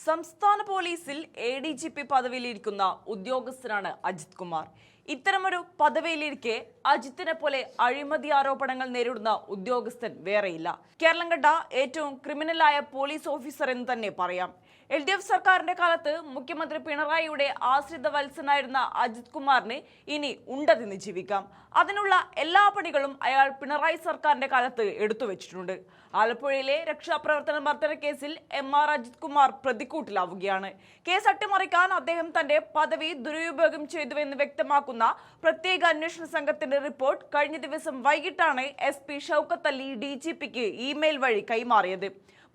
സംസ്ഥാന പോലീസിൽ ADGP പദവിയിലിരിക്കുന്ന ഉദ്യോഗസ്ഥനാണ് അജിത് കുമാർ. ഇത്തരമൊരു പദവിയിലിരിക്കെ അജിത്തിനെ പോലെ അഴിമതി ആരോപണങ്ങൾ നേരിടുന്ന ഉദ്യോഗസ്ഥൻ വേറെയില്ല. കേരളം കണ്ട ഏറ്റവും ക്രിമിനലായ പോലീസ് ഓഫീസർ എന്ന് തന്നെ പറയാം. LDF സർക്കാരിന്റെ കാലത്ത് മുഖ്യമന്ത്രി പിണറായിയുടെ ആശ്രിത വത്സനായിരുന്ന അജിത് കുമാറിന് ഇനി ഉണ്ടതിന് ജീവിക്കാം. അതിനുള്ള എല്ലാ പണികളും അയാൾ പിണറായി സർക്കാരിന്റെ കാലത്ത് എടുത്തുവെച്ചിട്ടുണ്ട്. ആലപ്പുഴയിലെ രക്ഷാപ്രവർത്തന മർദ്ദന കേസിൽ MR അജിത് കുമാർ പ്രതിക്കൂട്ടിലാവുകയാണ്. കേസ് അട്ടിമറിക്കാൻ അദ്ദേഹം തന്റെ പദവി ദുരുപയോഗം ചെയ്തുവെന്ന് വ്യക്തമാക്കുന്ന പ്രത്യേക അന്വേഷണ സംഘത്തിന്റെ റിപ്പോർട്ട് കഴിഞ്ഞ ദിവസം വൈകിട്ടാണ് SP ഷൗക്കത്ത് അലി DGPക്ക് ഇമെയിൽ വഴി കൈമാറിയത്.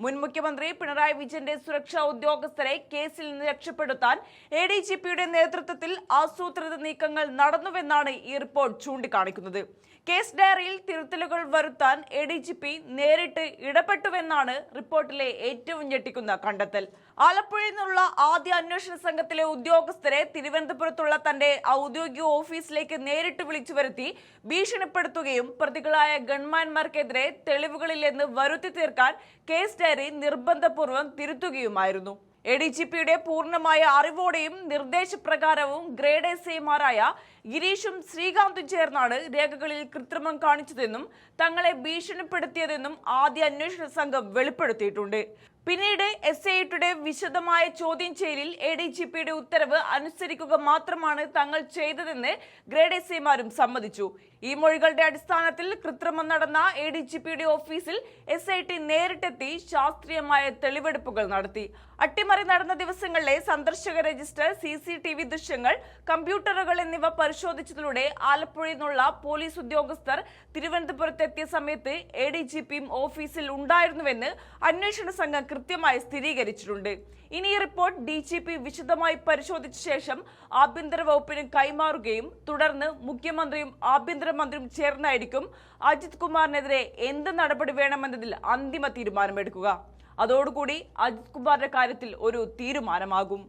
മുൻ മുഖ്യമന്ത്രി പിണറായി വിജയന്റെ സുരക്ഷാ ഉദ്യോഗസ്ഥരെ കേസിൽ നിന്ന് രക്ഷപ്പെടുത്താൻ ADGPയുടെ നേതൃത്വത്തിൽ ആസൂത്രിത നീക്കങ്ങൾ നടന്നുവെന്നാണ് ഈ റിപ്പോർട്ട് ചൂണ്ടിക്കാണിക്കുന്നത്. കേസ് ഡയറിയിൽ തിരുത്തലുകൾ വരുത്താൻ ADGP നേരിട്ട് ഇടപെട്ടുവെന്നാണ് റിപ്പോർട്ടിലെ ഏറ്റവും ഞെട്ടിക്കുന്ന കണ്ടെത്തൽ. ആലപ്പുഴയിൽ നിന്നുള്ള ആദ്യ അന്വേഷണ സംഘത്തിലെ ഉദ്യോഗസ്ഥരെ തിരുവനന്തപുരത്തുള്ള തന്റെ ഔദ്യോഗിക ഓഫീസിലേക്ക് നേരിട്ട് വിളിച്ചു വരുത്തി ഭീഷണിപ്പെടുത്തുകയും പ്രതികളായ ഗൺമാൻമാർക്കെതിരെ തെളിവുകളില്ലെന്ന് വരുത്തി തീർക്കാൻ കേസ് ഡയറി നിർബന്ധപൂർവ്വം തിരുത്തുകയുമായിരുന്നു. ADGPയുടെ പൂർണ്ണമായ അറിവോടെയും നിർദ്ദേശപ്രകാരവും ഗ്രേഡ് SIമാരായ ഗിരീഷും ശ്രീകാന്തും ചേർന്നാണ് രേഖകളിൽ കൃത്രിമം കാണിച്ചതെന്നും തങ്ങളെ ഭീഷണിപ്പെടുത്തിയതെന്നും ആദ്യ അന്വേഷണ സംഘം വെളിപ്പെടുത്തിയിട്ടുണ്ട്. പിന്നീട് SIയുടെ വിശദമായ ചോദ്യം ചെയ്യലിൽ ADGPയുടെ ഉത്തരവ് അനുസരിക്കുക മാത്രമാണ് തങ്ങൾ ചെയ്തതെന്ന് ഗ്രേഡ് SIമാരും സമ്മതിച്ചു. ഈ മൊഴികളുടെ അടിസ്ഥാനത്തിൽ കൃത്രിമം നടന്ന ADGPയുടെ ഓഫീസിൽ SIT നേരിട്ടെത്തി ശാസ്ത്രീയമായ തെളിവെടുപ്പുകൾ നടത്തി. അട്ടിമറി നടന്ന ദിവസങ്ങളിലെ സന്ദർശക രജിസ്റ്റർ, CCTV ദൃശ്യങ്ങൾ, കമ്പ്യൂട്ടറുകൾ എന്നിവ പരിശോധിച്ചതിലൂടെ ആലപ്പുഴയിൽ നിന്നുള്ള പോലീസ് ഉദ്യോഗസ്ഥർ തിരുവനന്തപുരത്തെത്തിയ സമയത്ത് ADGPയും ഓഫീസിൽ ഉണ്ടായിരുന്നുവെന്ന് അന്വേഷണ സംഘം കൃത്യമായി സ്ഥിരീകരിച്ചിട്ടുണ്ട്. ഇനി ഈ റിപ്പോർട്ട് DGP വിശദമായി പരിശോധിച്ച ശേഷം ആഭ്യന്തര വകുപ്പിന് കൈമാറുകയും തുടർന്ന് മുഖ്യമന്ത്രിയും ആഭ്യന്തരമന്ത്രിയും ചേർന്നായിരിക്കും അജിത് കുമാറിനെതിരെ എന്ത് നടപടി വേണമെന്നതിൽ അന്തിമ തീരുമാനമെടുക്കുക. അതോടുകൂടി അജിത് കുമാറിന്റെ കാര്യത്തിൽ ഒരു തീരുമാനമാകും.